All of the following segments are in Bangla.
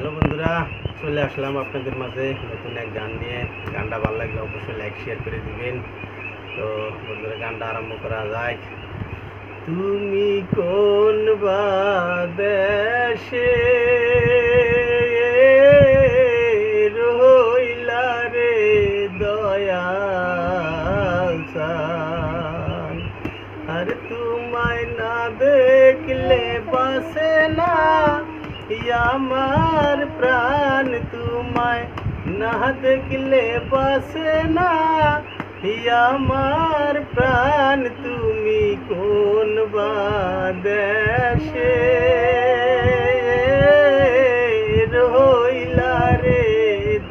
হ্যালো বন্ধুরা, চলে আসলাম আপনাদের মাঝে নতুন এক গান নিয়ে। গানটা ভালো লাগলে অবশ্যই লাইক শেয়ার করে দিবেন। তো বন্ধুরা, গানটা আরম্ভ করা যায়। তুমি কোন দেশে রইলা রে দয়াল চান, আর তোমায় না দেখলে বাসে না আমার প্রাণ, তোমায় না দেখলে বাসে না আমার প্রাণ। তুমি কোন দেশে রইলা রে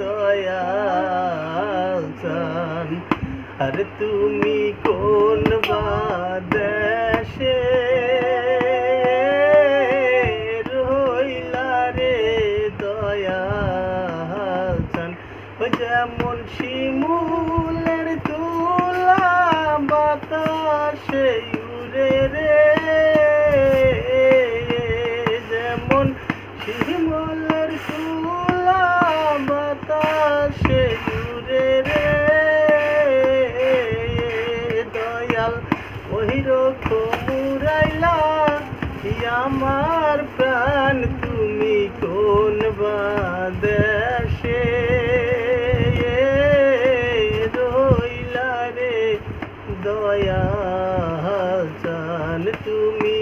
দয়াল চান, আর তুমি কোন দেশে রইলা রে দয়াল চান। যেমন শিমুলের তুলা বাতাসে উড়ে রে, যেমন শিমুলের তুলা বাতাসে উড়ে রে দয়াল, ওই রকম উড়াইলা আমার প্রাণ। তুমি কোন দেশে রইলা রে দয়াল চান, তুমি